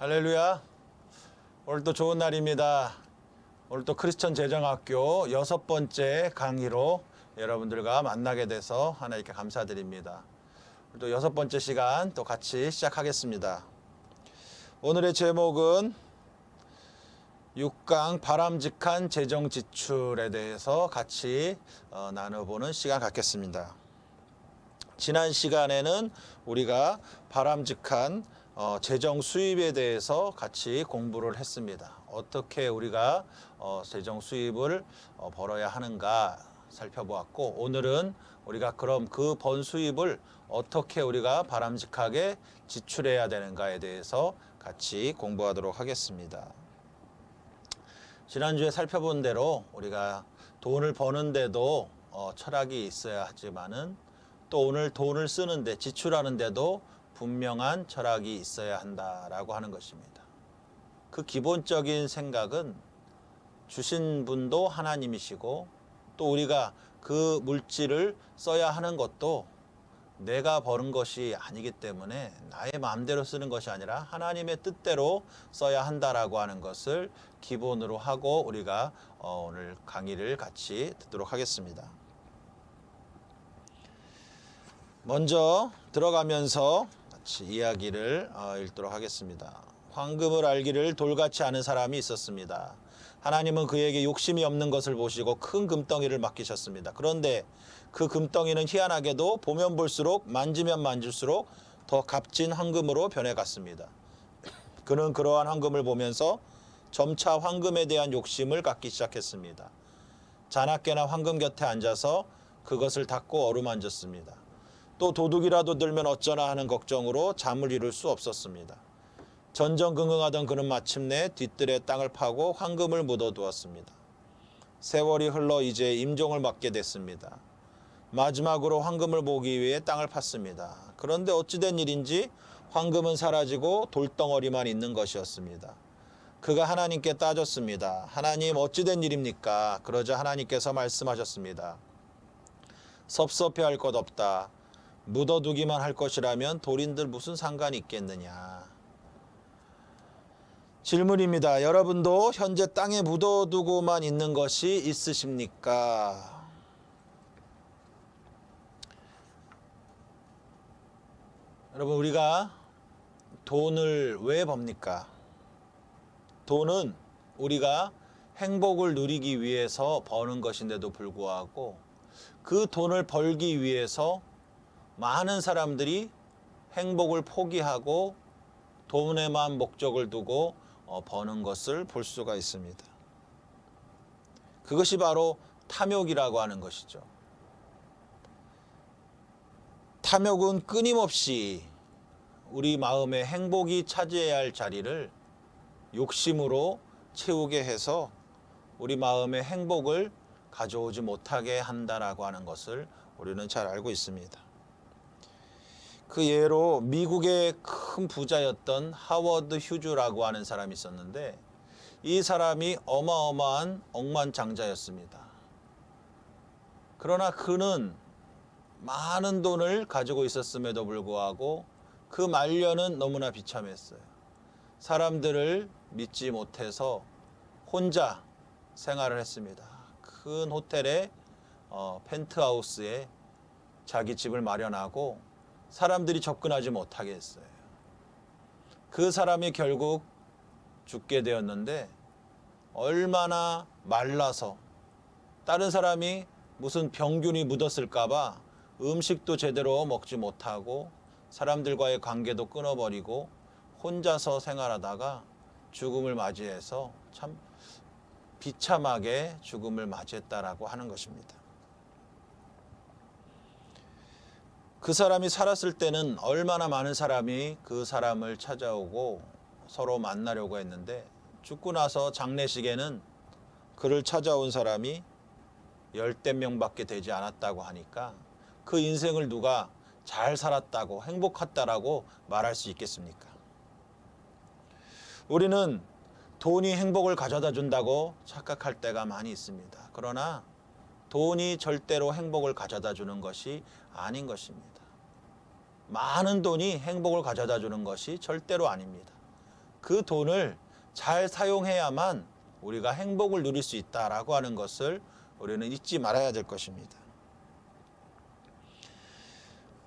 할렐루야. 오늘 또 좋은 날입니다. 오늘 또 크리스천 재정학교 6번째 강의로 여러분들과 만나게 돼서 하나님께 감사드립니다. 또 6번째 시간 또 같이 시작하겠습니다. 오늘의 제목은 6강 바람직한 재정 지출에 대해서 같이 나눠보는 시간 갖겠습니다. 지난 시간에는 우리가 바람직한 재정 수입에 대해서 같이 공부를 했습니다. 어떻게 우리가 재정 수입을 벌어야 하는가 살펴보았고, 오늘은 우리가 그럼 그 번 수입을 어떻게 우리가 바람직하게 지출해야 되는가에 대해서 같이 공부하도록 하겠습니다. 지난주에 살펴본 대로 우리가 돈을 버는데도 철학이 있어야 하지만은 또 오늘 돈을 쓰는데 지출하는데도 분명한 철학이 있어야 한다라고 하는 것입니다. 그 기본적인 생각은 주신 분도 하나님이시고 또 우리가 그 물질을 써야 하는 것도 내가 버는 것이 아니기 때문에 나의 마음대로 쓰는 것이 아니라 하나님의 뜻대로 써야 한다라고 하는 것을 기본으로 하고 우리가 오늘 강의를 같이 듣도록 하겠습니다. 먼저 들어가면서 같이 이야기를 읽도록 하겠습니다. 황금을 알기를 돌같이 아는 사람이 있었습니다. 하나님은 그에게 욕심이 없는 것을 보시고 큰 금덩이를 맡기셨습니다. 그런데 그 금덩이는 희한하게도 보면 볼수록 만지면 만질수록 더 값진 황금으로 변해갔습니다. 그는 그러한 황금을 보면서 점차 황금에 대한 욕심을 갖기 시작했습니다. 자나깨나 황금 곁에 앉아서 그것을 닦고 어루만졌습니다. 또 도둑이라도 들면 어쩌나 하는 걱정으로 잠을 이룰 수 없었습니다. 전전긍긍하던 그는 마침내 뒤뜰에 땅을 파고 황금을 묻어두었습니다. 세월이 흘러 이제 임종을 맞게 됐습니다. 마지막으로 황금을 보기 위해 땅을 팠습니다. 그런데 어찌된 일인지 황금은 사라지고 돌덩어리만 있는 것이었습니다. 그가 하나님께 따졌습니다. 하나님, 어찌된 일입니까? 그러자 하나님께서 말씀하셨습니다. 섭섭해할 것 없다. 묻어두기만 할 것이라면 돌인들 무슨 상관이 있겠느냐. 질문입니다. 여러분도 현재 땅에 묻어두고만 있는 것이 있으십니까? 여러분, 우리가 돈을 왜 법니까? 돈은 우리가 행복을 누리기 위해서 버는 것인데도 불구하고 그 돈을 벌기 위해서 많은 사람들이 행복을 포기하고 돈에만 목적을 두고 버는 것을 볼 수가 있습니다. 그것이 바로 탐욕이라고 하는 것이죠. 탐욕은 끊임없이 우리 마음의 행복이 차지해야 할 자리를 욕심으로 채우게 해서 우리 마음의 행복을 가져오지 못하게 한다라고 하는 것을 우리는 잘 알고 있습니다. 그 예로 미국의 큰 부자였던 하워드 휴즈라고 하는 사람이 있었는데 이 사람이 어마어마한 억만장자였습니다. 그러나 그는 많은 돈을 가지고 있었음에도 불구하고 그 말년은 너무나 비참했어요. 사람들을 믿지 못해서 혼자 생활을 했습니다. 큰 호텔의 펜트하우스에 자기 집을 마련하고 사람들이 접근하지 못하게 했어요. 그 사람이 결국 죽게 되었는데 얼마나 말라서 다른 사람이 무슨 병균이 묻었을까봐 음식도 제대로 먹지 못하고 사람들과의 관계도 끊어버리고 혼자서 생활하다가 죽음을 맞이해서 참 비참하게 죽음을 맞이했다라고 하는 것입니다. 그 사람이 살았을 때는 얼마나 많은 사람이 그 사람을 찾아오고 서로 만나려고 했는데 죽고 나서 장례식에는 그를 찾아온 사람이 10대 명밖에 되지 않았다고 하니까 그 인생을 누가 잘 살았다고 행복했다라고 말할 수 있겠습니까? 우리는 돈이 행복을 가져다 준다고 착각할 때가 많이 있습니다. 그러나 돈이 절대로 행복을 가져다 주는 것이 아닌 것입니다. 많은 돈이 행복을 가져다 주는 것이 절대로 아닙니다. 그 돈을 잘 사용해야만 우리가 행복을 누릴 수 있다라고 하는 것을 우리는 잊지 말아야 될 것입니다.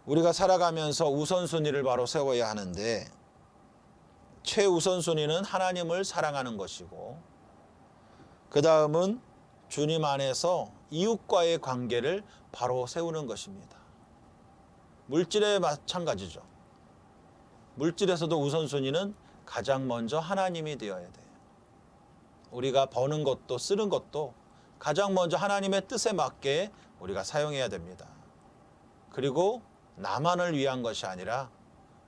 우리가 살아가면서 우선순위를 바로 세워야 하는데 최우선순위는 하나님을 사랑하는 것이고 그 다음은 주님 안에서 이웃과의 관계를 바로 세우는 것입니다. 물질에 마찬가지죠. 물질에서도 우선순위는 가장 먼저 하나님이 되어야 돼요. 우리가 버는 것도 쓰는 것도 가장 먼저 하나님의 뜻에 맞게 우리가 사용해야 됩니다. 그리고 나만을 위한 것이 아니라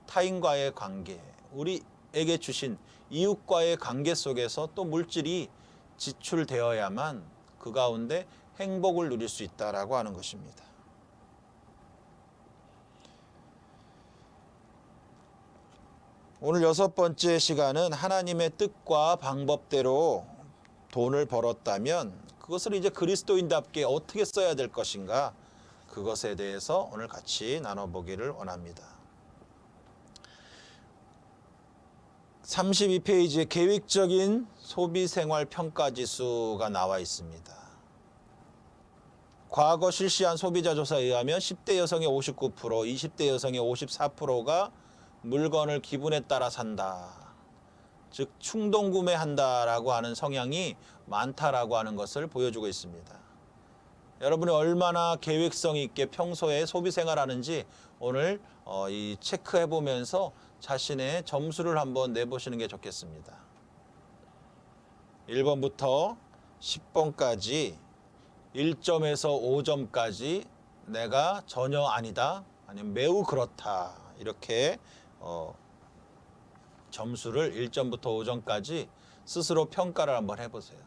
타인과의 관계, 우리에게 주신 이웃과의 관계 속에서 또 물질이 지출되어야만 그 가운데 행복을 누릴 수 있다라고 하는 것입니다. 오늘 6번째 시간은 하나님의 뜻과 방법대로 돈을 벌었다면 그것을 이제 그리스도인답게 어떻게 써야 될 것인가, 그것에 대해서 오늘 같이 나눠보기를 원합니다. 32페이지에 계획적인 소비생활 평가지수가 나와 있습니다. 과거 실시한 소비자조사에 의하면 10대 여성의 59%, 20대 여성의 54%가 물건을 기분에 따라 산다. 즉 충동구매한다라고 하는 성향이 많다라고 하는 것을 보여주고 있습니다. 여러분이 얼마나 계획성 있게 평소에 소비생활하는지 오늘 이 체크해 보면서 자신의 점수를 한번 내보시는 게 좋겠습니다. 1번부터 10번까지 1점에서 5점까지 내가 전혀 아니다, 아니면 매우 그렇다, 이렇게 점수를 1점부터 5점까지 스스로 평가를 한번 해보세요.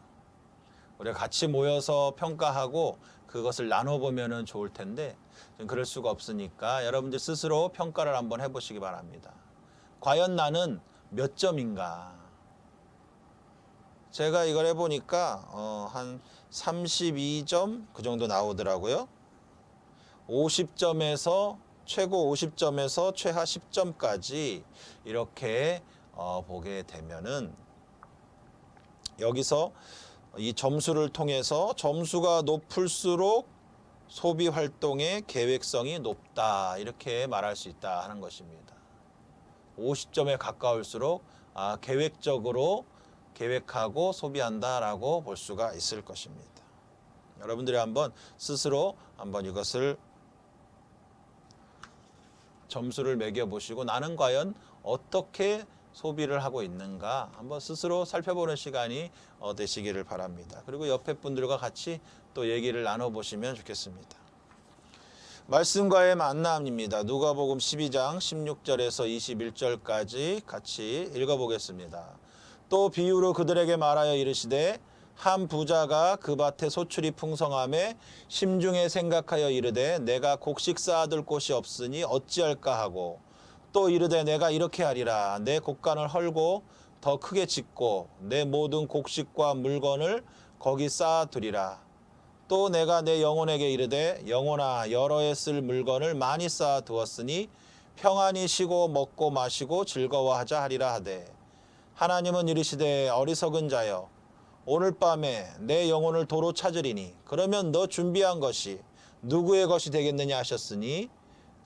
우리가 같이 모여서 평가하고 그것을 나눠보면 좋을 텐데 그럴 수가 없으니까 여러분들 스스로 평가를 한번 해보시기 바랍니다. 과연 나는 몇 점인가? 제가 이걸 해보니까 한 32점 그 정도 나오더라고요. 50점에서 최고 50점에서 최하 10점까지 이렇게 보게 되면은 여기서 이 점수를 통해서 점수가 높을수록 소비 활동의 계획성이 높다, 이렇게 말할 수 있다 하는 것입니다. 50점에 가까울수록 계획적으로 계획하고 소비한다라고 볼 수가 있을 것입니다. 여러분들이 한번 스스로 한번 이것을 점수를 매겨보시고 나는 과연 어떻게 소비를 하고 있는가 한번 스스로 살펴보는 시간이 되시기를 바랍니다. 그리고 옆에 분들과 같이 또 얘기를 나눠보시면 좋겠습니다. 말씀과의 만남입니다. 누가복음 12장 16절에서 21절까지 같이 읽어보겠습니다. 또 비유로 그들에게 말하여 이르시되 한 부자가 그 밭에 소출이 풍성함에 심중에 생각하여 이르되 내가 곡식 쌓아둘 곳이 없으니 어찌할까 하고 또 이르되 내가 이렇게 하리라. 내 곡간을 헐고 더 크게 짓고 내 모든 곡식과 물건을 거기 쌓아두리라. 또 내가 내 영혼에게 이르되 영혼아 여러 해 쓸 물건을 많이 쌓아두었으니 평안히 쉬고 먹고 마시고 즐거워하자 하리라 하되 하나님은 이르시되 어리석은 자여 오늘 밤에 내 영혼을 도로 찾으리니 그러면 너 준비한 것이 누구의 것이 되겠느냐 하셨으니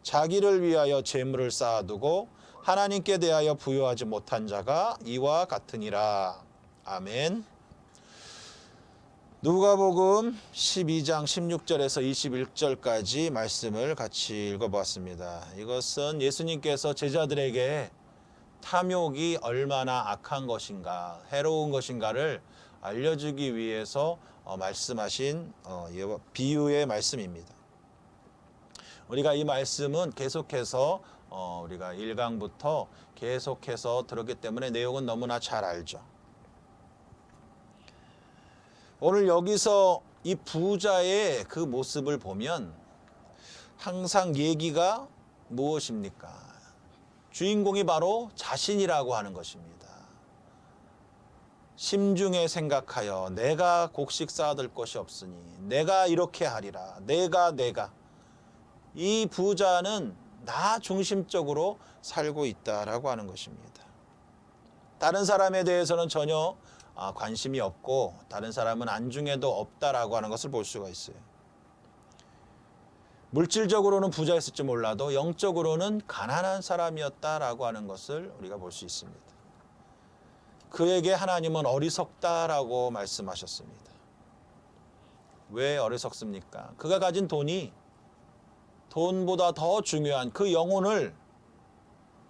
자기를 위하여 재물을 쌓아두고 하나님께 대하여 부여하지 못한 자가 이와 같으니라. 아멘. 누가복음 12장 16절에서 21절까지 말씀을 같이 읽어보았습니다. 이것은 예수님께서 제자들에게 탐욕이 얼마나 악한 것인가, 해로운 것인가를 알려주기 위해서 말씀하신 비유의 말씀입니다. 우리가 이 말씀은 계속해서 우리가 1강부터 계속해서 들었기 때문에 내용은 너무나 잘 알죠. 오늘 여기서 이 부자의 그 모습을 보면 항상 얘기가 무엇입니까? 주인공이 바로 자신이라고 하는 것입니다. 심중에 생각하여 내가 곡식 쌓아둘 것이 없으니 내가 이렇게 하리라. 내가 이 부자는 나 중심적으로 살고 있다라고 하는 것입니다. 다른 사람에 대해서는 전혀 관심이 없고 다른 사람은 안중에도 없다라고 하는 것을 볼 수가 있어요. 물질적으로는 부자였을지 몰라도 영적으로는 가난한 사람이었다라고 하는 것을 우리가 볼 수 있습니다. 그에게 하나님은 어리석다라고 말씀하셨습니다. 왜 어리석습니까? 그가 가진 돈이 돈보다 더 중요한 그 영혼을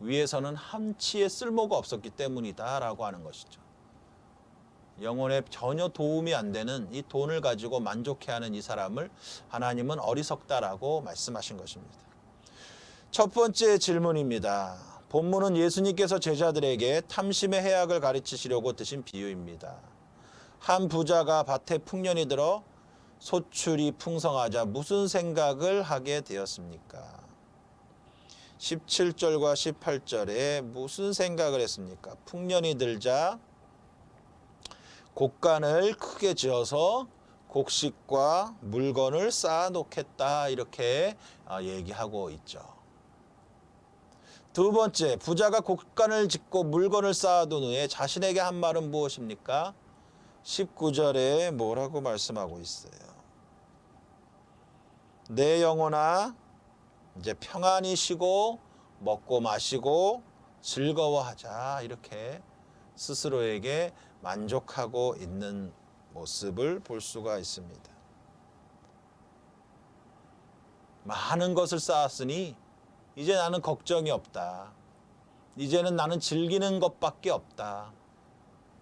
위해서는 한치의 쓸모가 없었기 때문이다라고 하는 것이죠. 영혼에 전혀 도움이 안 되는 이 돈을 가지고 만족해하는 이 사람을 하나님은 어리석다라고 말씀하신 것입니다. 첫 번째 질문입니다. 본문은 예수님께서 제자들에게 탐심의 해악을 가르치시려고 드신 비유입니다. 한 부자가 밭에 풍년이 들어 소출이 풍성하자 무슨 생각을 하게 되었습니까? 17절과 18절에 무슨 생각을 했습니까? 풍년이 들자 곡간을 크게 지어서 곡식과 물건을 쌓아놓겠다 이렇게 얘기하고 있죠. 두 번째, 부자가 곡간을 짓고 물건을 쌓아둔 후에 자신에게 한 말은 무엇입니까? 19절에 뭐라고 말씀하고 있어요? 내 영혼아 이제 평안히 쉬고 먹고 마시고 즐거워하자 이렇게 스스로에게 만족하고 있는 모습을 볼 수가 있습니다. 많은 것을 쌓았으니 이제 나는 걱정이 없다. 이제는 나는 즐기는 것밖에 없다.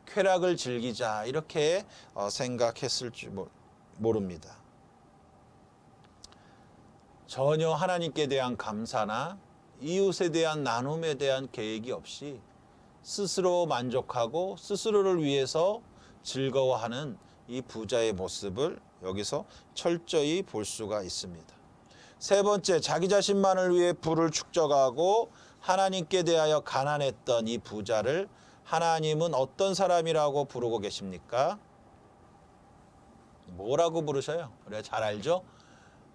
쾌락을 즐기자 이렇게 생각했을지 모릅니다. 전혀 하나님께 대한 감사나 이웃에 대한 나눔에 대한 계획이 없이 스스로 만족하고 스스로를 위해서 즐거워하는 이 부자의 모습을 여기서 철저히 볼 수가 있습니다. 세 번째, 자기 자신만을 위해 부를 축적하고 하나님께 대하여 가난했던 이 부자를 하나님은 어떤 사람이라고 부르고 계십니까? 뭐라고 부르셔요? 우리가 잘 알죠?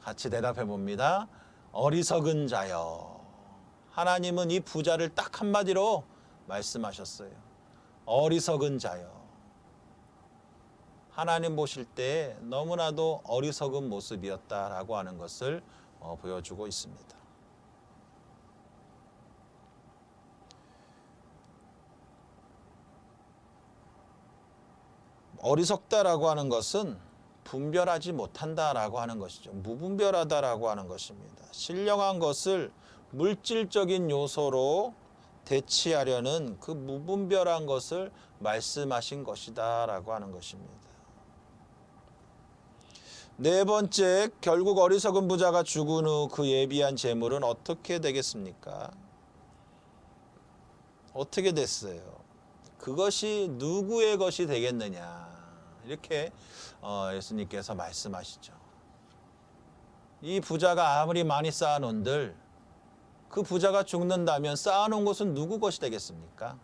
같이 대답해 봅니다. 어리석은 자여. 하나님은 이 부자를 딱 한마디로 말씀하셨어요. 어리석은 자여. 하나님 보실 때 너무나도 어리석은 모습이었다라고 하는 것을 보여주고 있습니다. 어리석다라고 하는 것은 분별하지 못한다라고 하는 것이죠. 무분별하다라고 하는 것입니다. 신령한 것을 물질적인 요소로 대치하려는 그 무분별한 것을 말씀하신 것이다라고 하는 것입니다. 네 번째, 결국 어리석은 부자가 죽은 후 그 예비한 재물은 어떻게 되겠습니까? 어떻게 됐어요? 그것이 누구의 것이 되겠느냐? 이렇게 예수님께서 말씀하시죠. 이 부자가 아무리 많이 쌓아놓은들 그 부자가 죽는다면 쌓아놓은 것은 누구 것이 되겠습니까?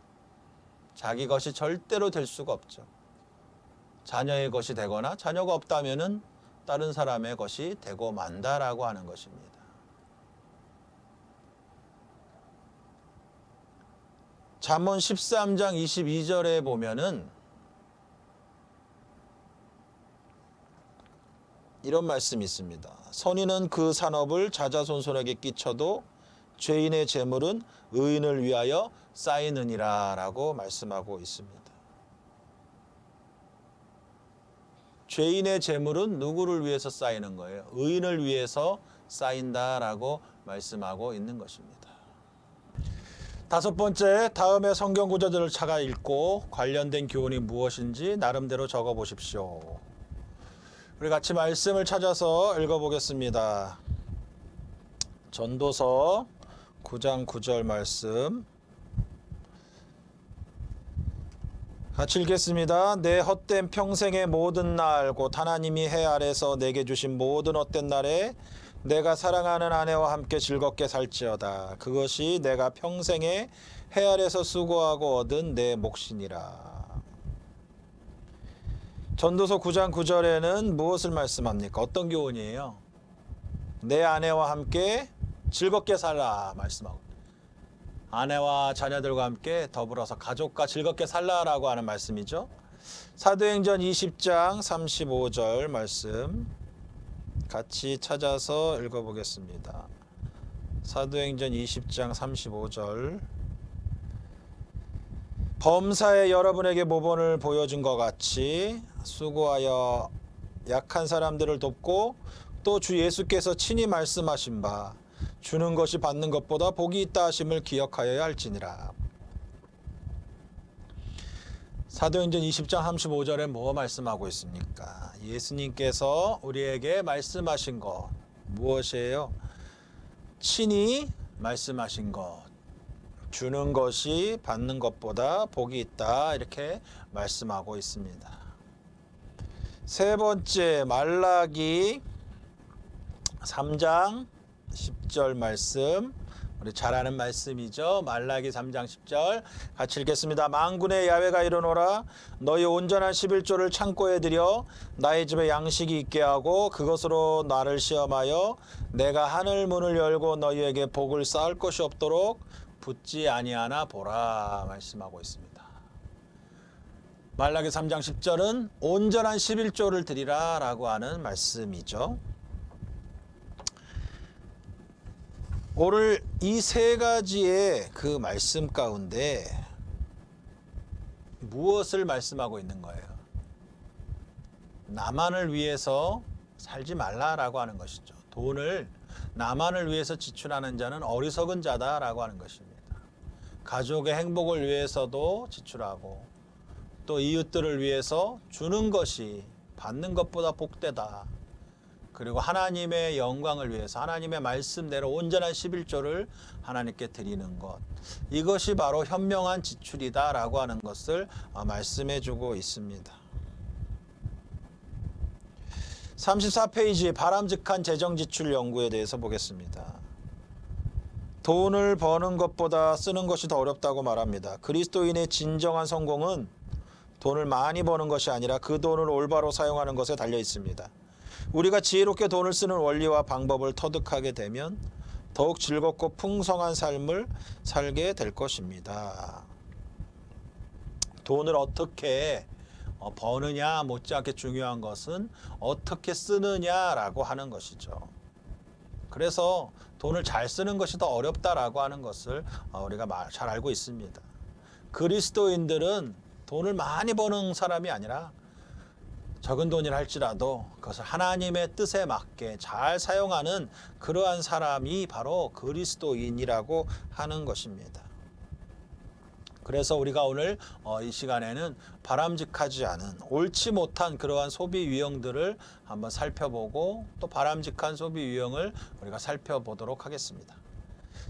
자기 것이 절대로 될 수가 없죠. 자녀의 것이 되거나 자녀가 없다면은 다른 사람의 것이 되고 만다라고 하는 것입니다. 잠언 13장 22절에 보면은 이런 말씀이 있습니다. 선인은 그 산업을 자자손손에게 끼쳐도 죄인의 재물은 의인을 위하여 쌓이느니라 라고 말씀하고 있습니다. 죄인의 재물은 누구를 위해서 쌓이는 거예요? 의인을 위해서 쌓인다라고 말씀하고 있는 것입니다. 다섯 번째, 다음에 성경 구절들을 찾아 읽고 관련된 교훈이 무엇인지 나름대로 적어 보십시오. 우리 같이 말씀을 찾아서 읽어보겠습니다. 전도서 9장 9절 말씀 같이 읽겠습니다. 내 헛된 평생의 모든 날 곧 하나님이 해 아래서 내게 주신 모든 헛된 날에 내가 사랑하는 아내와 함께 즐겁게 살지어다. 그것이 내가 평생에 해 아래서 수고하고 얻은 내 몫이니라. 전도서 9장 9절에는 무엇을 말씀합니까? 어떤 교훈이에요? 내 아내와 함께 즐겁게 살라 말씀하고 아내와 자녀들과 함께 더불어서 가족과 즐겁게 살라라고 하는 말씀이죠. 사도행전 20장 35절 말씀 같이 찾아서 읽어보겠습니다. 사도행전 20장 35절. 범사에 여러분에게 모범을 보여준 것 같이 수고하여 약한 사람들을 돕고 또 주 예수께서 친히 말씀하신 바 주는 것이 받는 것보다 복이 있다 하심을 기억하여야 할지니라. 사도행전 20장 35절에 뭐 말씀하고 있습니까? 예수님께서 우리에게 말씀하신 것 무엇이에요? 친히 말씀하신 것. 주는 것이 받는 것보다 복이 있다 이렇게 말씀하고 있습니다. 세 번째 말라기 3장 10절 말씀, 우리 잘 아는 말씀이죠. 말라기 3장 10절 같이 읽겠습니다. 만군의 야훼가 이르노라 너희 온전한 11조를 창고에 들여 나의 집에 양식이 있게 하고 그것으로 나를 시험하여 내가 하늘 문을 열고 너희에게 복을 쌓을 것이 없도록 붙지 아니하나 보라 말씀하고 있습니다. 말라기 3장 10절은 온전한 11조를 드리라 라고 하는 말씀이죠. 오늘 이 세 가지의 그 말씀 가운데 무엇을 말씀하고 있는 거예요? 나만을 위해서 살지 말라라고 하는 것이죠. 돈을 나만을 위해서 지출하는 자는 어리석은 자다라고 하는 것입니다. 가족의 행복을 위해서도 지출하고 또 이웃들을 위해서 주는 것이 받는 것보다 복되다. 그리고 하나님의 영광을 위해서 하나님의 말씀대로 온전한 11조를 하나님께 드리는 것. 이것이 바로 현명한 지출이다라고 하는 것을 말씀해 주고 있습니다. 34페이지 바람직한 재정지출 연구에 대해서 보겠습니다. 돈을 버는 것보다 쓰는 것이 더 어렵다고 말합니다. 그리스도인의 진정한 성공은 돈을 많이 버는 것이 아니라 그 돈을 올바로 사용하는 것에 달려 있습니다. 우리가 지혜롭게 돈을 쓰는 원리와 방법을 터득하게 되면 더욱 즐겁고 풍성한 삶을 살게 될 것입니다. 돈을 어떻게 버느냐 못지않게 중요한 것은 어떻게 쓰느냐라고 하는 것이죠. 그래서 돈을 잘 쓰는 것이 더 어렵다라고 하는 것을 우리가 잘 알고 있습니다. 그리스도인들은 돈을 많이 버는 사람이 아니라 적은 돈이라 할지라도 그것을 하나님의 뜻에 맞게 잘 사용하는 그러한 사람이 바로 그리스도인이라고 하는 것입니다. 그래서 우리가 오늘 이 시간에는 바람직하지 않은 옳지 못한 그러한 소비 유형들을 한번 살펴보고 또 바람직한 소비 유형을 우리가 살펴보도록 하겠습니다.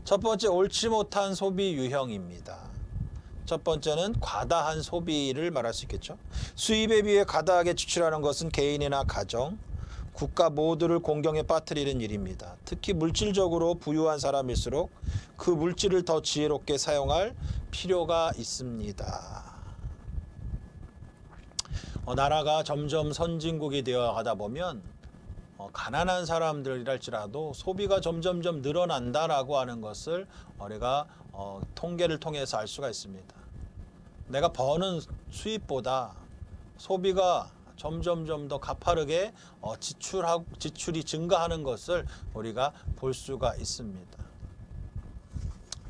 첫 번째 옳지 못한 소비 유형입니다. 첫 번째는 과다한 소비를 말할 수 있겠죠. 수입에 비해 과다하게 지출하는 것은 개인이나 가정, 국가 모두를 공경에 빠뜨리는 일입니다. 특히 물질적으로 부유한 사람일수록 그 물질을 더 지혜롭게 사용할 필요가 있습니다. 나라가 점점 선진국이 되어 가다 보면 가난한 사람들이랄지라도 소비가 점점점 늘어난다라고 하는 것을 우리가 통계를 통해서 알 수가 있습니다. 내가 버는 수입보다 소비가 점점점 더 가파르게 지출이 증가하는 것을 우리가 볼 수가 있습니다.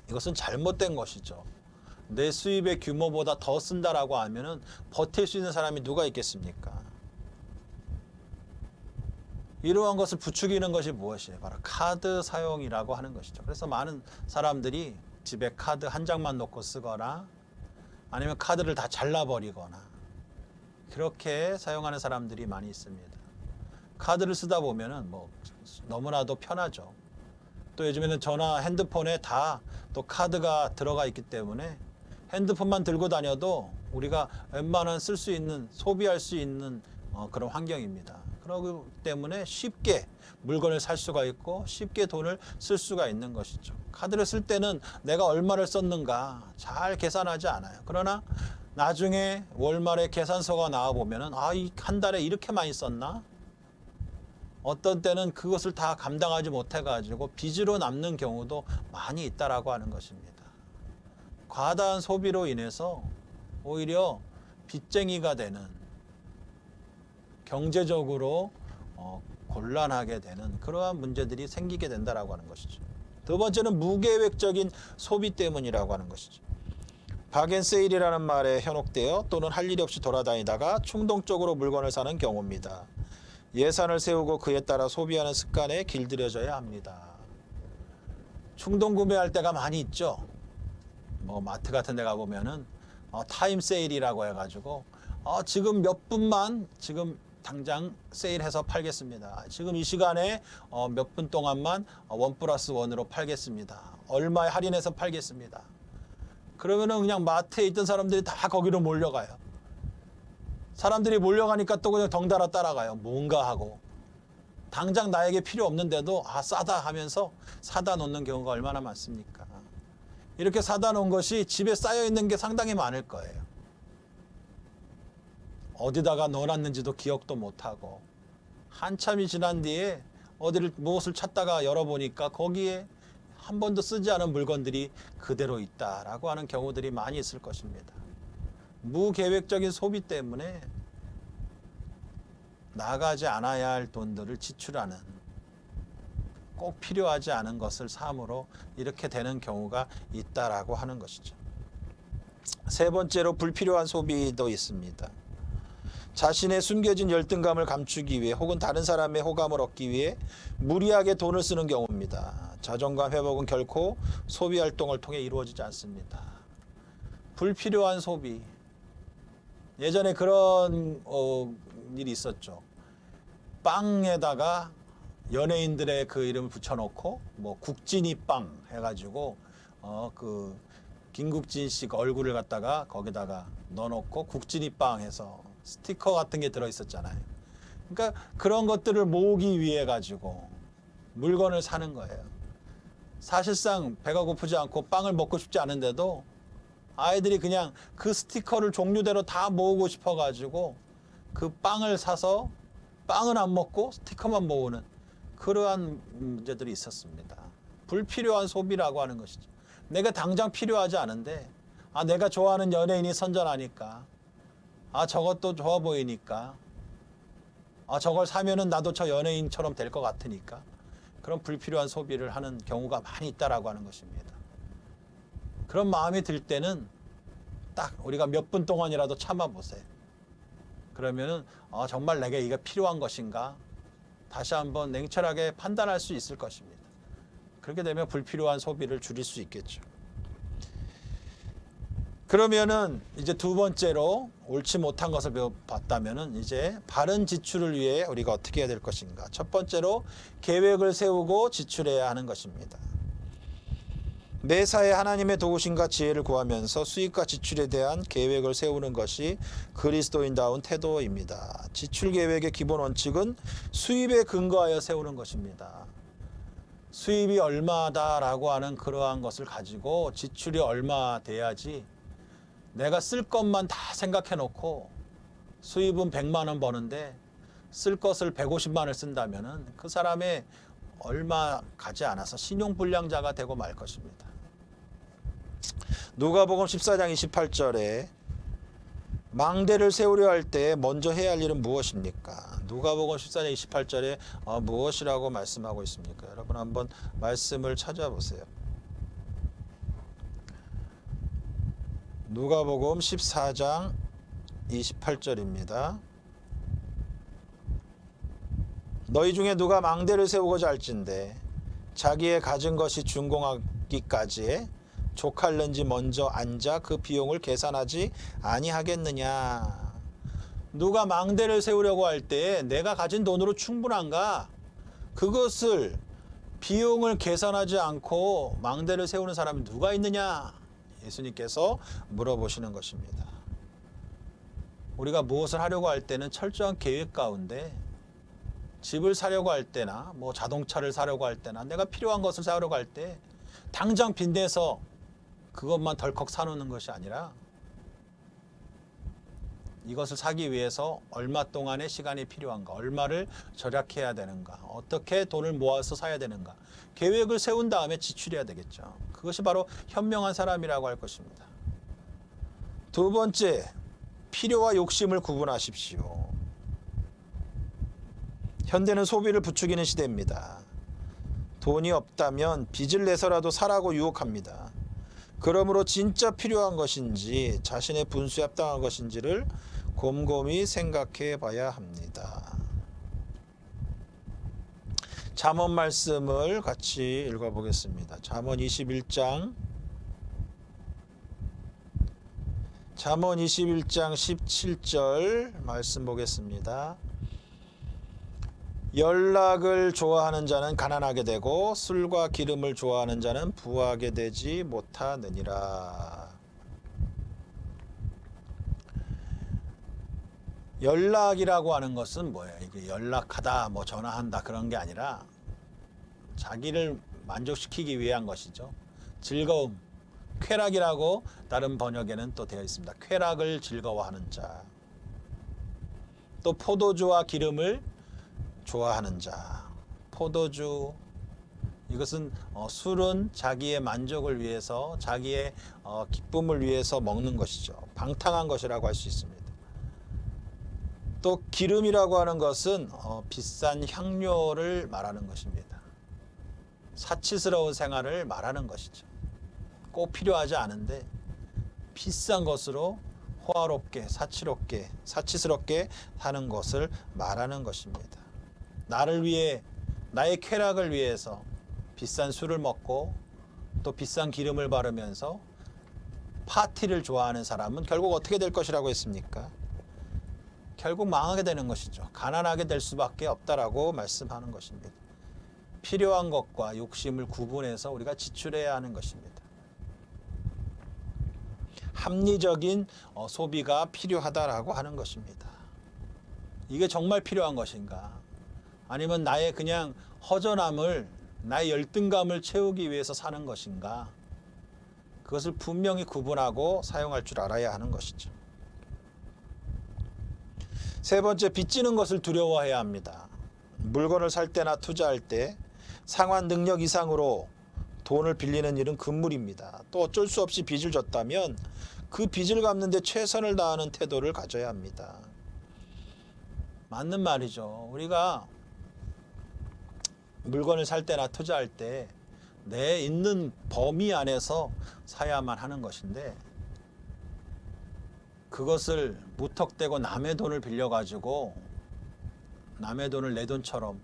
이것은 잘못된 것이죠. 내 수입의 규모보다 더 쓴다라고 하면은 버틸 수 있는 사람이 누가 있겠습니까? 이러한 것을 부추기는 것이 무엇이에요? 바로 카드 사용이라고 하는 것이죠. 그래서 많은 사람들이 집에 카드 한 장만 놓고 쓰거나 아니면 카드를 다 잘라버리거나 그렇게 사용하는 사람들이 많이 있습니다. 카드를 쓰다 보면은 너무나도 편하죠. 또 요즘에는 전화, 핸드폰에 다 또 카드가 들어가 있기 때문에 핸드폰만 들고 다녀도 우리가 웬만한 쓸 수 있는, 소비할 수 있는 그런 환경입니다. 그렇기 때문에 쉽게 물건을 살 수가 있고 쉽게 돈을 쓸 수가 있는 것이죠. 카드를 쓸 때는 내가 얼마를 썼는가 잘 계산하지 않아요. 그러나 나중에 월말에 계산서가 나와 보면은 한 달에 이렇게 많이 썼나? 어떤 때는 그것을 다 감당하지 못해 가지고 빚으로 남는 경우도 많이 있다라고 하는 것입니다. 과다한 소비로 인해서 오히려 빚쟁이가 되는, 경제적으로 곤란하게 되는 그러한 문제들이 생기게 된다라고 하는 것이죠. 두 번째는 무계획적인 소비 때문이라고 하는 것이죠. 박앤세일이라는 말에 현혹되어 또는 할 일이 없이 돌아다니다가 충동적으로 물건을 사는 경우입니다. 예산을 세우고 그에 따라 소비하는 습관에 길들여져야 합니다. 충동 구매할 때가 많이 있죠. 뭐 마트 같은 데 가보면은 타임 세일이라고 해가지고 지금 몇 분만 지금 당장 세일해서 팔겠습니다. 지금 이 시간에 몇 분 동안만 1+1으로 팔겠습니다. 얼마에 할인해서 팔겠습니다. 그러면은 그냥 마트에 있던 사람들이 다 거기로 몰려가요. 사람들이 몰려가니까 또 그냥 덩달아 따라가요. 뭔가 하고. 당장 나에게 필요 없는데도 싸다 하면서 사다 놓는 경우가 얼마나 많습니까? 이렇게 사다 놓은 것이 집에 쌓여 있는 게 상당히 많을 거예요. 어디다가 넣어놨는지도 기억도 못하고 한참이 지난 뒤에 어디를 무엇을 찾다가 열어보니까 거기에 한 번도 쓰지 않은 물건들이 그대로 있다라고 하는 경우들이 많이 있을 것입니다. 무계획적인 소비 때문에 나가지 않아야 할 돈들을 지출하는, 꼭 필요하지 않은 것을 사므로 이렇게 되는 경우가 있다라고 하는 것이죠. 세 번째로 불필요한 소비도 있습니다. 자신의 숨겨진 열등감을 감추기 위해 혹은 다른 사람의 호감을 얻기 위해 무리하게 돈을 쓰는 경우입니다. 자존감 회복은 결코 소비 활동을 통해 이루어지지 않습니다. 불필요한 소비. 예전에 그런 일이 있었죠. 빵에다가 연예인들의 그 이름을 붙여놓고 뭐 국진이 빵 해가지고 그 김국진 씨 얼굴을 갖다가 거기다가 넣어놓고 국진이 빵 해서 스티커 같은 게 들어있었잖아요. 그러니까 그런 것들을 모으기 위해 가지고 물건을 사는 거예요. 사실상 배가 고프지 않고 빵을 먹고 싶지 않은데도 아이들이 그냥 그 스티커를 종류대로 다 모으고 싶어 가지고 그 빵을 사서 빵은 안 먹고 스티커만 모으는 그러한 문제들이 있었습니다. 불필요한 소비라고 하는 것이죠. 내가 당장 필요하지 않은데 내가 좋아하는 연예인이 선전하니까 저것도 좋아 보이니까 저걸 사면은 나도 저 연예인처럼 될 것 같으니까 그런 불필요한 소비를 하는 경우가 많이 있다라고 하는 것입니다. 그런 마음이 들 때는 딱 우리가 몇 분 동안이라도 참아보세요. 그러면은 정말 내게 이게 필요한 것인가 다시 한번 냉철하게 판단할 수 있을 것입니다. 그렇게 되면 불필요한 소비를 줄일 수 있겠죠. 그러면은 이제 두 번째로 옳지 못한 것을 봤다면은 이제 바른 지출을 위해 우리가 어떻게 해야 될 것인가. 첫 번째로 계획을 세우고 지출해야 하는 것입니다. 매사에 하나님의 도우심과 지혜를 구하면서 수입과 지출에 대한 계획을 세우는 것이 그리스도인다운 태도입니다. 지출 계획의 기본 원칙은 수입에 근거하여 세우는 것입니다. 수입이 얼마다라고 하는 그러한 것을 가지고 지출이 얼마 돼야지 내가 쓸 것만 다 생각해 놓고 수입은 100만 원 버는데 쓸 것을 150만 원을 쓴다면은 그 사람의 얼마 가지 않아서 신용불량자가 되고 말 것입니다. 누가복음 14장 28절에 망대를 세우려 할 때 먼저 해야 할 일은 무엇입니까? 누가복음 14장 28절에 무엇이라고 말씀하고 있습니까? 여러분 한번 말씀을 찾아보세요. 누가복음 14장 28절입니다. 너희 중에 누가 망대를 세우고자 할진대 자기의 가진 것이 준공하기까지에 족할는지 먼저 앉아 그 비용을 계산하지 아니하겠느냐. 누가 망대를 세우려고 할 때 내가 가진 돈으로 충분한가? 그것을 비용을 계산하지 않고 망대를 세우는 사람이 누가 있느냐? 예수님께서 물어보시는 것입니다. 우리가 무엇을 하려고 할 때는 철저한 계획 가운데 집을 사려고 할 때나 뭐 자동차를 사려고 할 때나 내가 필요한 것을 사려고 할 때 당장 빚내서 그것만 덜컥 사놓는 것이 아니라 이것을 사기 위해서 얼마 동안의 시간이 필요한가, 얼마를 절약해야 되는가, 어떻게 돈을 모아서 사야 되는가 계획을 세운 다음에 지출해야 되겠죠. 그것이 바로 현명한 사람이라고 할 것입니다. 두 번째, 필요와 욕심을 구분하십시오. 현대는 소비를 부추기는 시대입니다. 돈이 없다면 빚을 내서라도 사라고 유혹합니다. 그러므로 진짜 필요한 것인지 자신의 분수에 합당한 것인지를 곰곰이 생각해 봐야 합니다. 잠언 말씀을 같이 읽어보겠습니다. 잠언 21장 17절 말씀 보겠습니다. 연락을 좋아하는 자는 가난하게 되고 술과 기름을 좋아하는 자는 부하게 되지 못하느니라. 연락이라고 하는 것은 뭐예요? 이게 연락하다, 뭐 전화한다 그런 게 아니라 자기를 만족시키기 위한 것이죠. 즐거움, 쾌락이라고 다른 번역에는 또 되어 있습니다. 쾌락을 즐거워하는 자. 또 포도주와 기름을 좋아하는 자. 포도주, 이것은 술은 자기의 만족을 위해서, 자기의 기쁨을 위해서 먹는 것이죠. 방탕한 것이라고 할 수 있습니다. 또 기름이라고 하는 것은 비싼 향료를 말하는 것입니다. 사치스러운 생활을 말하는 것이죠. 꼭 필요하지 않은데 비싼 것으로 호화롭게, 사치스럽게 사는 것을 말하는 것입니다. 나를 위해, 나의 쾌락을 위해서 비싼 술을 먹고 또 비싼 기름을 바르면서 파티를 좋아하는 사람은 결국 어떻게 될 것이라고 했습니까? 결국 망하게 되는 것이죠. 가난하게 될 수밖에 없다라고 말씀하는 것입니다. 필요한 것과 욕심을 구분해서 우리가 지출해야 하는 것입니다. 합리적인 소비가 필요하다라고 하는 것입니다. 이게 정말 필요한 것인가? 아니면 나의 그냥 허전함을, 나의 열등감을 채우기 위해서 사는 것인가? 그것을 분명히 구분하고 사용할 줄 알아야 하는 것이죠. 세 번째, 빚지는 것을 두려워해야 합니다. 물건을 살 때나 투자할 때 상환 능력 이상으로 돈을 빌리는 일은 금물입니다. 또 어쩔 수 없이 빚을 졌다면 그 빚을 갚는 데 최선을 다하는 태도를 가져야 합니다. 맞는 말이죠. 우리가 물건을 살 때나 투자할 때 내 있는 범위 안에서 사야만 하는 것인데, 그것을 무턱대고 남의 돈을 빌려가지고 남의 돈을 내 돈처럼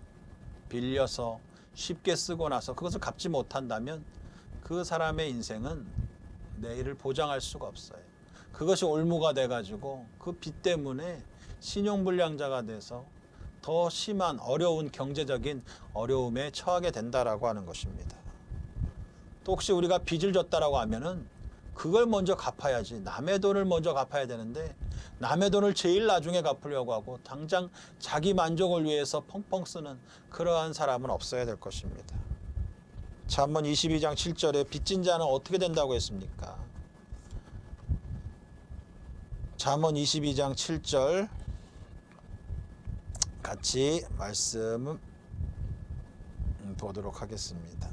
빌려서 쉽게 쓰고 나서 그것을 갚지 못한다면 그 사람의 인생은 내일을 보장할 수가 없어요. 그것이 올무가 돼가지고 그 빚 때문에 신용불량자가 돼서 더 심한 어려운 경제적인 어려움에 처하게 된다라고 하는 것입니다. 또 혹시 우리가 빚을 졌다라고 하면은 그걸 먼저 갚아야지, 남의 돈을 먼저 갚아야 되는데 남의 돈을 제일 나중에 갚으려고 하고 당장 자기 만족을 위해서 펑펑 쓰는 그러한 사람은 없어야 될 것입니다. 잠언 22장 7절에 빚진 자는 어떻게 된다고 했습니까? 잠언 22장 7절 같이 말씀 보도록 하겠습니다.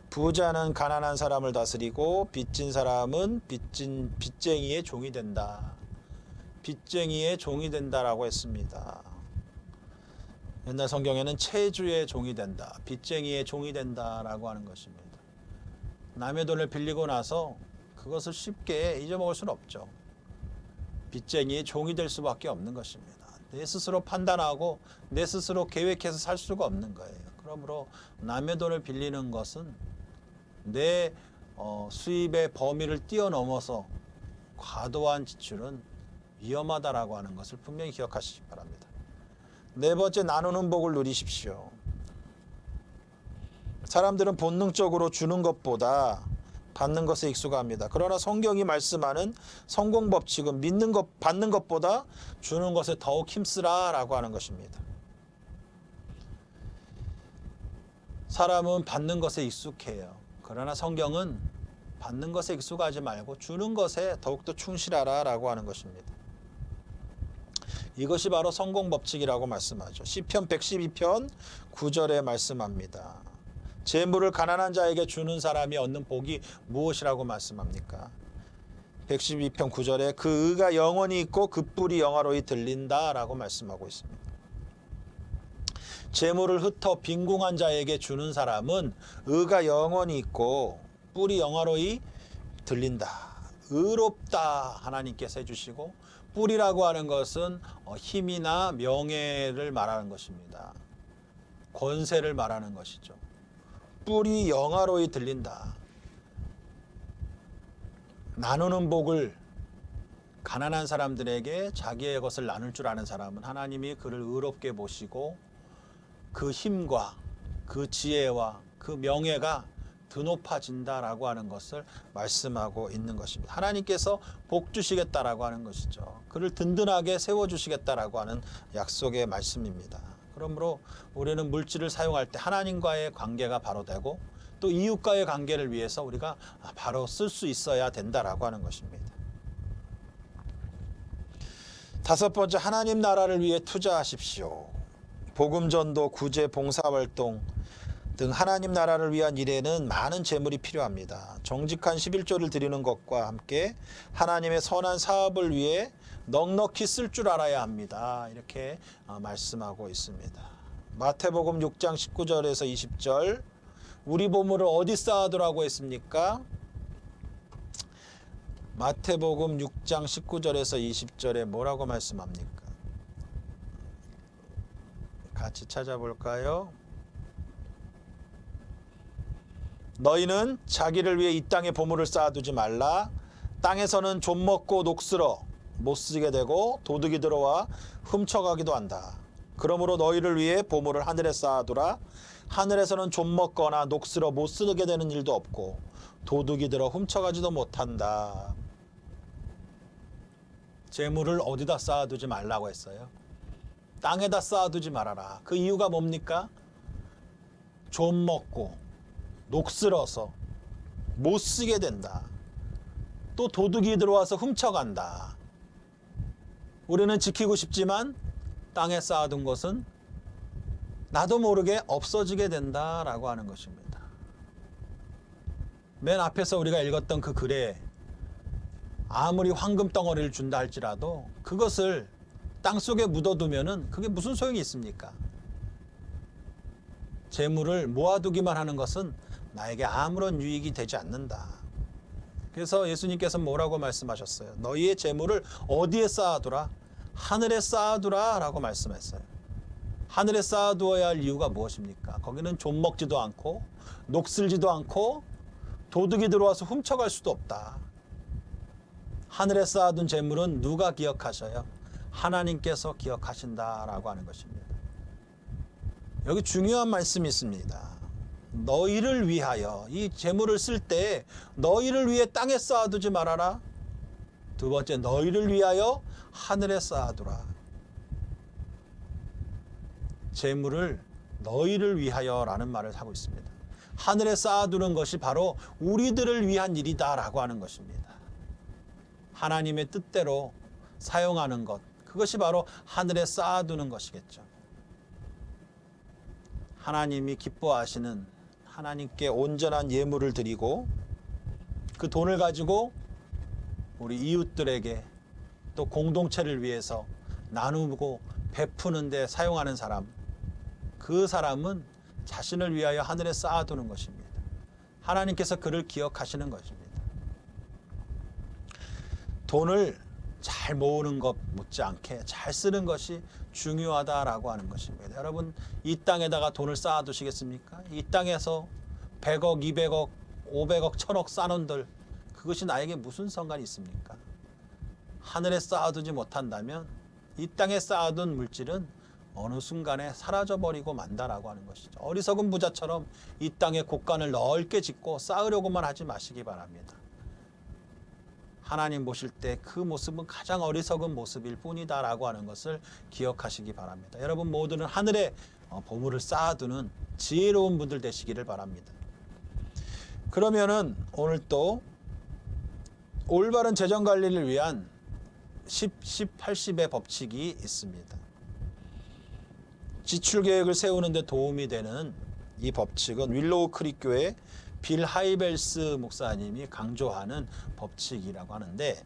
부자는 가난한 사람을 다스리고 빚진 사람은 빚쟁이의 종이 된다. 빚쟁이의 종이 된다라고 했습니다. 옛날 성경에는 채주의 종이 된다, 빚쟁이의 종이 된다라고 하는 것입니다. 남의 돈을 빌리고 나서 그것을 쉽게 잊어먹을 수는 없죠. 빚쟁이의 종이 될 수밖에 없는 것입니다. 내 스스로 판단하고 내 스스로 계획해서 살 수가 없는 거예요. 그러므로 남의 돈을 빌리는 것은 내 수입의 범위를 뛰어넘어서 과도한 지출은 위험하다라고 하는 것을 분명히 기억하시기 바랍니다. 네 번째, 나누는 복을 누리십시오. 사람들은 본능적으로 주는 것보다 받는 것에 익숙합니다. 그러나 성경이 말씀하는 성공 법칙은 받는 것보다 주는 것에 더욱 힘쓰라라고 하는 것입니다. 사람은 받는 것에 익숙해요. 그러나 성경은 받는 것에 익숙하지 말고 주는 것에 더욱더 충실하라라고 하는 것입니다. 이것이 바로 성공 법칙이라고 말씀하죠. 시편 112편 9절에 말씀합니다. 재물을 가난한 자에게 주는 사람이 얻는 복이 무엇이라고 말씀합니까? 112편 9절에 그 의가 영원히 있고 그 뿔이 영화로이 들린다라고 말씀하고 있습니다. 재물을 흩어 빈궁한 자에게 주는 사람은 의가 영원히 있고 뿔이 영화로이 들린다. 의롭다 하나님께서 해주시고, 뿔이라고 하는 것은 힘이나 명예를 말하는 것입니다. 권세를 말하는 것이죠. 뿔이 영화로이 들린다. 나누는 복을 가난한 사람들에게 자기의 것을 나눌 줄 아는 사람은 하나님이 그를 의롭게 보시고 그 힘과 그 지혜와 그 명예가 드높아진다라고 하는 것을 말씀하고 있는 것입니다. 하나님께서 복 주시겠다라고 하는 것이죠. 그를 든든하게 세워주시겠다라고 하는 약속의 말씀입니다. 그러므로 우리는 물질을 사용할 때 하나님과의 관계가 바로 되고 또 이웃과의 관계를 위해서 우리가 바로 쓸 수 있어야 된다라고 하는 것입니다. 다섯 번째, 하나님 나라를 위해 투자하십시오. 복음 전도, 구제, 봉사활동 등 하나님 나라를 위한 일에는 많은 재물이 필요합니다. 정직한 11조를 드리는 것과 함께 하나님의 선한 사업을 위해 넉넉히 쓸 줄 알아야 합니다. 이렇게 말씀하고 있습니다. 마태복음 6장 19절에서 20절, 우리 보물을 어디 쌓아두라고 했습니까? 마태복음 6장 19절에서 20절에 뭐라고 말씀합니까? 같이 찾아볼까요? 너희는 자기를 위해 이 땅에 보물을 쌓아두지 말라. 땅에서는 좀먹고 녹슬어 못 쓰게 되고 도둑이 들어와 훔쳐가기도 한다. 그러므로 너희를 위해 보물을 하늘에 쌓아두라. 하늘에서는 좀먹거나 녹슬어 못 쓰게 되는 일도 없고 도둑이 들어 훔쳐가지도 못한다. 재물을 어디다 쌓아두지 말라고 했어요? 땅에다 쌓아두지 말아라. 그 이유가 뭡니까? 좀먹고 녹슬어서 못 쓰게 된다. 또 도둑이 들어와서 훔쳐간다. 우리는 지키고 싶지만 땅에 쌓아둔 것은 나도 모르게 없어지게 된다라고 하는 것입니다. 맨 앞에서 우리가 읽었던 그 글에 아무리 황금 덩어리를 준다 할지라도 그것을 땅속에 묻어두면은 그게 무슨 소용이 있습니까? 재물을 모아두기만 하는 것은 나에게 아무런 유익이 되지 않는다. 그래서 예수님께서 뭐라고 말씀하셨어요? 너희의 재물을 어디에 쌓아두라? 하늘에 쌓아두라 라고 말씀했어요. 하늘에 쌓아두어야 할 이유가 무엇입니까? 거기는 좀 먹지도 않고 녹슬지도 않고 도둑이 들어와서 훔쳐갈 수도 없다. 하늘에 쌓아둔 재물은 누가 기억하셔요? 하나님께서 기억하신다라고 하는 것입니다. 여기 중요한 말씀이 있습니다. 너희를 위하여, 이 재물을 쓸 때 너희를 위해 땅에 쌓아두지 말아라. 두 번째, 너희를 위하여 하늘에 쌓아두라. 재물을 너희를 위하여라는 말을 하고 있습니다. 하늘에 쌓아두는 것이 바로 우리들을 위한 일이다라고 하는 것입니다. 하나님의 뜻대로 사용하는 것, 그것이 바로 하늘에 쌓아두는 것이겠죠. 하나님이 기뻐하시는, 하나님께 온전한 예물을 드리고 그 돈을 가지고 우리 이웃들에게 또 공동체를 위해서 나누고 베푸는 데 사용하는 사람, 그 사람은 자신을 위하여 하늘에 쌓아두는 것입니다. 하나님께서 그를 기억하시는 것입니다. 돈을 잘 모으는 것 못지않게 잘 쓰는 것이 중요하다라고 하는 것입니다. 여러분, 이 땅에다가 돈을 쌓아두시겠습니까? 이 땅에서 100억, 200억, 500억, 1000억 쌓는들, 그것이 나에게 무슨 상관이 있습니까? 하늘에 쌓아두지 못한다면 이 땅에 쌓아둔 물질은 어느 순간에 사라져버리고 만다라고 하는 것이죠. 어리석은 부자처럼 이 땅에 곳간을 넓게 짓고 쌓으려고만 하지 마시기 바랍니다. 하나님 보실 때 그 모습은 가장 어리석은 모습일 뿐이다라고 하는 것을 기억하시기 바랍니다. 여러분 모두는 하늘에 보물을 쌓아두는 지혜로운 분들 되시기를 바랍니다. 그러면은 오늘 또 올바른 재정관리를 위한 10, 80의 법칙이 있습니다. 지출계획을 세우는 데 도움이 되는 이 법칙은 윌로우 크릭 교회 빌 하이벨스 목사님이 강조하는 법칙이라고 하는데,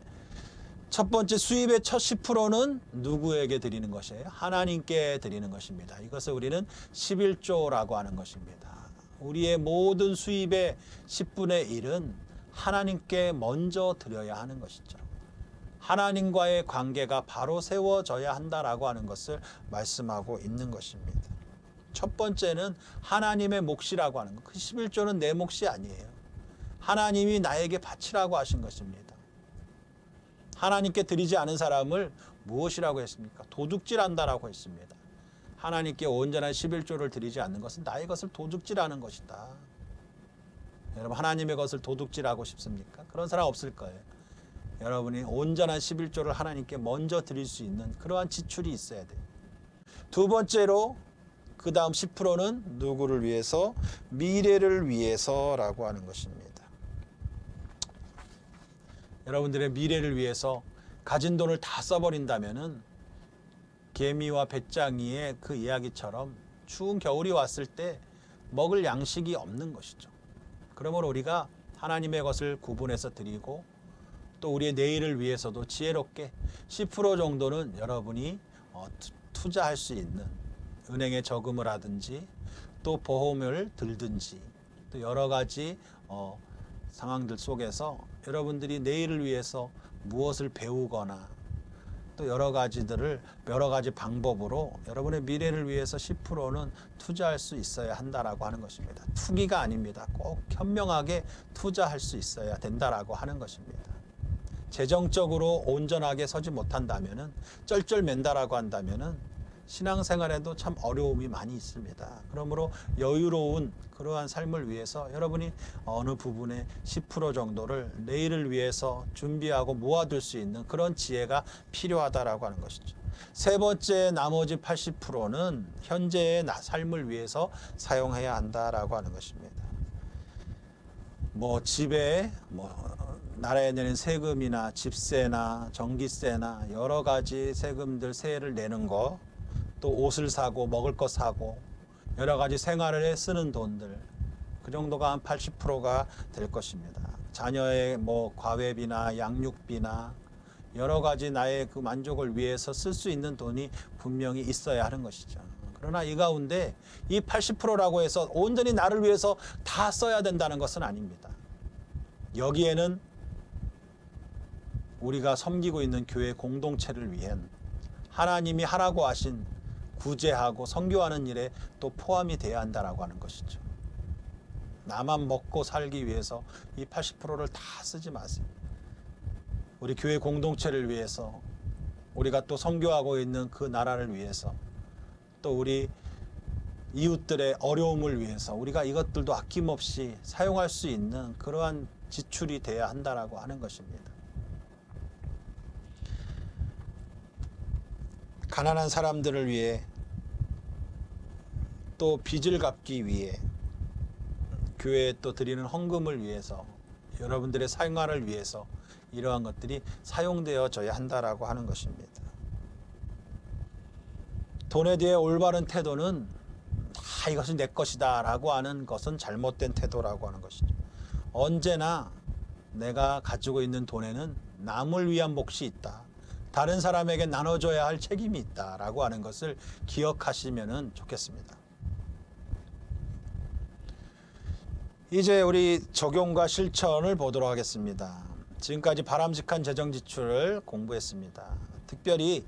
첫 번째 수입의 첫 10%는 누구에게 드리는 것이에요? 하나님께 드리는 것입니다. 이것을 우리는 11조라고 하는 것입니다. 우리의 모든 수입의 10분의 1은 하나님께 먼저 드려야 하는 것이죠. 하나님과의 관계가 바로 세워져야 한다라고 하는 것을 말씀하고 있는 것입니다. 첫 번째는 하나님의 몫이라고 하는 것. 그 11조는 내 몫이 아니에요. 하나님이 나에게 바치라고 하신 것입니다. 하나님께 드리지 않은 사람을 무엇이라고 했습니까? 도둑질한다라고 했습니다. 하나님께 온전한 11조를 드리지 않는 것은 나의 것을 도둑질하는 것이다. 여러분, 하나님의 것을 도둑질하고 싶습니까? 그런 사람 없을 거예요. 여러분이 온전한 11조를 하나님께 먼저 드릴 수 있는 그러한 지출이 있어야 돼요. 두 번째로 그 다음 10%는 누구를 위해서? 미래를 위해서라고 하는 것입니다. 여러분들의 미래를 위해서 가진 돈을 다 써버린다면은 개미와 배짱이의 그 이야기처럼 추운 겨울이 왔을 때 먹을 양식이 없는 것이죠. 그러므로 우리가 하나님의 것을 구분해서 드리고, 또 우리의 내일을 위해서도 지혜롭게 10% 정도는 여러분이 투자할 수 있는, 은행에 저금을 하든지 또 보험을 들든지, 또 여러 가지 상황들 속에서 여러분들이 내일을 위해서 무엇을 배우거나, 또 여러 가지 방법으로 여러분의 미래를 위해서 10%는 투자할 수 있어야 한다라고 하는 것입니다. 투기가 아닙니다. 꼭 현명하게 투자할 수 있어야 된다라고 하는 것입니다. 재정적으로 온전하게 서지 못한다면은, 쩔쩔맨다라고 한다면은 신앙생활에도 참 어려움이 많이 있습니다. 그러므로 여유로운 그러한 삶을 위해서 여러분이 어느 부분에 10% 정도를 내일을 위해서 준비하고 모아둘 수 있는 그런 지혜가 필요하다라고 하는 것이죠. 세 번째, 나머지 80%는 현재의 삶을 위해서 사용해야 한다라고 하는 것입니다. 집에 나라에 내는 세금이나 집세나 전기세나 여러 가지 세금들, 세를 내는 거, 또 옷을 사고 먹을 것 사고 여러 가지 생활에 쓰는 돈들, 그 정도가 한 80%가 될 것입니다. 자녀의 과외비나 양육비나 여러 가지 나의 그 만족을 위해서 쓸 수 있는 돈이 분명히 있어야 하는 것이죠. 그러나 이 가운데 이 80%라고 해서 온전히 나를 위해서 다 써야 된다는 것은 아닙니다. 여기에는 우리가 섬기고 있는 교회 공동체를 위한 하나님이 하라고 하신 구제하고 선교하는 일에 또 포함이 돼야 한다라고 하는 것이죠. 나만 먹고 살기 위해서 이 80%를 다 쓰지 마세요. 우리 교회 공동체를 위해서, 우리가 또 선교하고 있는 그 나라를 위해서, 또 우리 이웃들의 어려움을 위해서 우리가 이것들도 아낌없이 사용할 수 있는 그러한 지출이 돼야 한다라고 하는 것입니다. 가난한 사람들을 위해, 또 빚을 갚기 위해, 교회에 또 드리는 헌금을 위해서, 여러분들의 생활을 위해서 이러한 것들이 사용되어져야 한다라고 하는 것입니다. 돈에 대해 올바른 태도는 이것은 내 것이다 라고 하는 것은 잘못된 태도라고 하는 것이죠. 언제나 내가 가지고 있는 돈에는 남을 위한 몫이 있다, 다른 사람에게 나눠줘야 할 책임이 있다라고 하는 것을 기억하시면 좋겠습니다. 이제 우리 적용과 실천을 보도록 하겠습니다. 지금까지 바람직한 재정 지출을 공부했습니다. 특별히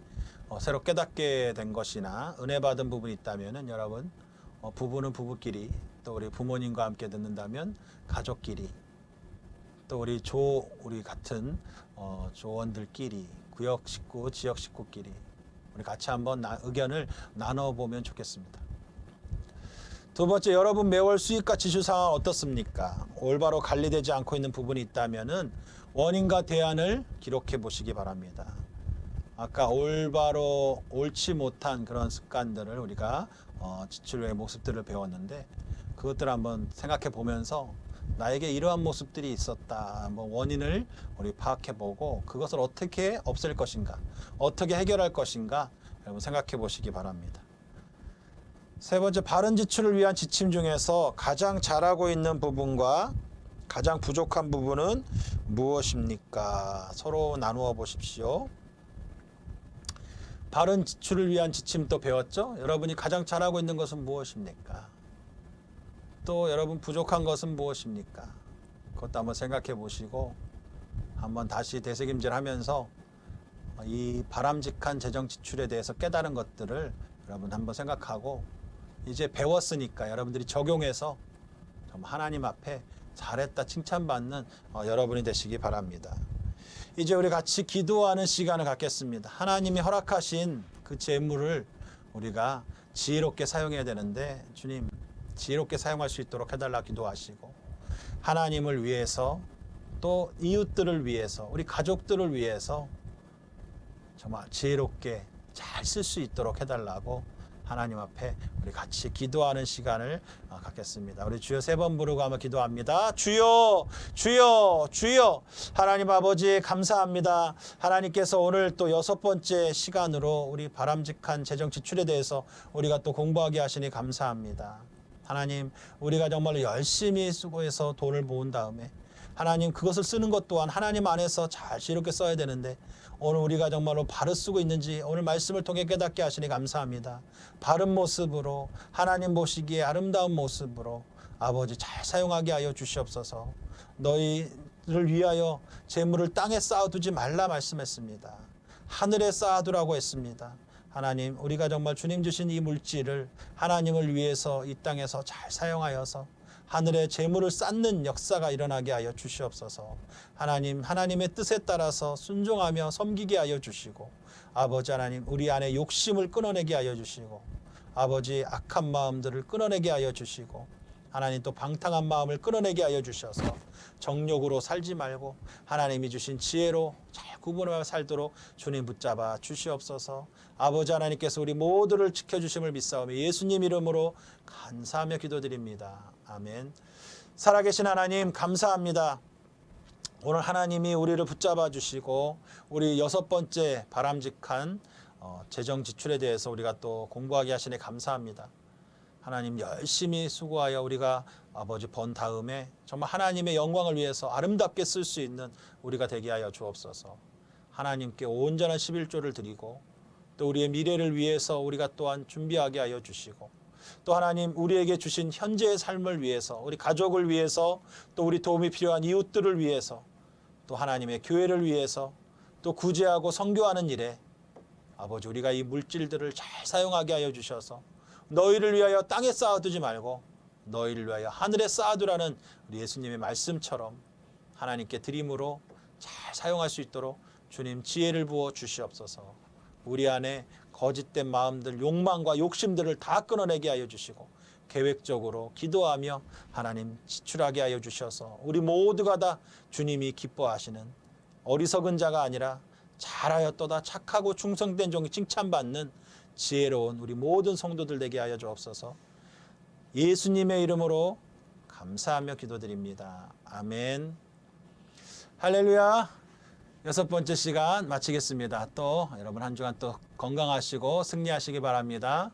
새로 깨닫게 된 것이나 은혜 받은 부분이 있다면 여러분, 부부는 부부끼리, 또 우리 부모님과 함께 듣는다면 가족끼리, 또 우리 같은 조원들끼리, 구역 식구, 지역 식구끼리 우리 같이 한번 의견을 나눠보면 좋겠습니다. 두 번째, 여러분 매월 수입과 지출 상황 어떻습니까? 올바로 관리되지 않고 있는 부분이 있다면 원인과 대안을 기록해 보시기 바랍니다. 아까 올바로 옳지 못한 그런 습관들을 우리가 지출의 모습들을 배웠는데, 그것들을 한번 생각해 보면서 나에게 이러한 모습들이 있었다, 원인을 우리 파악해 보고 그것을 어떻게 없앨 것인가, 어떻게 해결할 것인가 여러분 생각해 보시기 바랍니다. 세 번째, 바른 지출을 위한 지침 중에서 가장 잘하고 있는 부분과 가장 부족한 부분은 무엇입니까? 서로 나누어 보십시오. 바른 지출을 위한 지침 또 배웠죠? 여러분이 가장 잘하고 있는 것은 무엇입니까? 또 여러분 부족한 것은 무엇입니까? 그것도 한번 생각해 보시고 한번 다시 되새김질하면서 이 바람직한 재정 지출에 대해서 깨달은 것들을 여러분 한번 생각하고 이제 배웠으니까 여러분들이 적용해서 정말 하나님 앞에 잘했다 칭찬받는 여러분이 되시기 바랍니다. 이제 우리 같이 기도하는 시간을 갖겠습니다. 하나님이 허락하신 그 재물을 우리가 지혜롭게 사용해야 되는데 주님 지혜롭게 사용할 수 있도록 해달라 기도하시고 하나님을 위해서 또 이웃들을 위해서 우리 가족들을 위해서 정말 지혜롭게 잘 쓸 수 있도록 해달라고 하나님 앞에 우리 같이 기도하는 시간을 갖겠습니다. 우리 주여 3번 부르고 한번 기도합니다. 주여 주여 주여. 하나님 아버지 감사합니다. 하나님께서 오늘 또 6번째 시간으로 우리 바람직한 재정 지출에 대해서 우리가 또 공부하게 하시니 감사합니다. 하나님 우리가 정말로 열심히 수고해서 돈을 모은 다음에 하나님 그것을 쓰는 것 또한 하나님 안에서 잘 지혜롭게 써야 되는데 오늘 우리가 정말로 바로 쓰고 있는지 오늘 말씀을 통해 깨닫게 하시니 감사합니다. 바른 모습으로 하나님 보시기에 아름다운 모습으로 아버지 잘 사용하게 하여 주시옵소서. 너희를 위하여 재물을 땅에 쌓아두지 말라 말씀했습니다. 하늘에 쌓아두라고 했습니다. 하나님 우리가 정말 주님 주신 이 물질을 하나님을 위해서 이 땅에서 잘 사용하여서 하늘에 재물을 쌓는 역사가 일어나게 하여 주시옵소서. 하나님 하나님의 뜻에 따라서 순종하며 섬기게 하여 주시고 아버지 하나님 우리 안에 욕심을 끊어내게 하여 주시고 아버지 악한 마음들을 끊어내게 하여 주시고 하나님 또 방탕한 마음을 끊어내게 하여 주셔서 정욕으로 살지 말고 하나님이 주신 지혜로 잘 구분하며 살도록 주님 붙잡아 주시옵소서. 아버지 하나님께서 우리 모두를 지켜주심을 믿사오며 예수님 이름으로 감사하며 기도드립니다. 아멘. 살아계신 하나님 감사합니다. 오늘 하나님이 우리를 붙잡아 주시고 우리 6번째 바람직한 재정 지출에 대해서 우리가 또 공부하게 하시니 감사합니다. 하나님 열심히 수고하여 우리가 아버지 번 다음에 정말 하나님의 영광을 위해서 아름답게 쓸 수 있는 우리가 되게 하여 주옵소서. 하나님께 온전한 11조를 드리고 또 우리의 미래를 위해서 우리가 또한 준비하게 하여 주시고 또 하나님 우리에게 주신 현재의 삶을 위해서 우리 가족을 위해서 또 우리 도움이 필요한 이웃들을 위해서 또 하나님의 교회를 위해서 또 구제하고 선교하는 일에 아버지 우리가 이 물질들을 잘 사용하게 하여 주셔서 너희를 위하여 땅에 쌓아두지 말고 너희를 위하여 하늘에 쌓아두라는 우리 예수님의 말씀처럼 하나님께 드림으로 잘 사용할 수 있도록 주님 지혜를 부어 주시옵소서. 우리 안에 거짓된 마음들, 욕망과 욕심들을 다 끊어내게 하여 주시고 계획적으로 기도하며 하나님 지출하게 하여 주셔서 우리 모두가 다 주님이 기뻐하시는 어리석은 자가 아니라 잘하였도다 착하고 충성된 종이 칭찬받는 지혜로운 우리 모든 성도들 되게 하여 주옵소서. 예수님의 이름으로 감사하며 기도드립니다. 아멘. 할렐루야. 6번째 시간 마치겠습니다. 또 여러분 한 주간 또 건강하시고 승리하시기 바랍니다.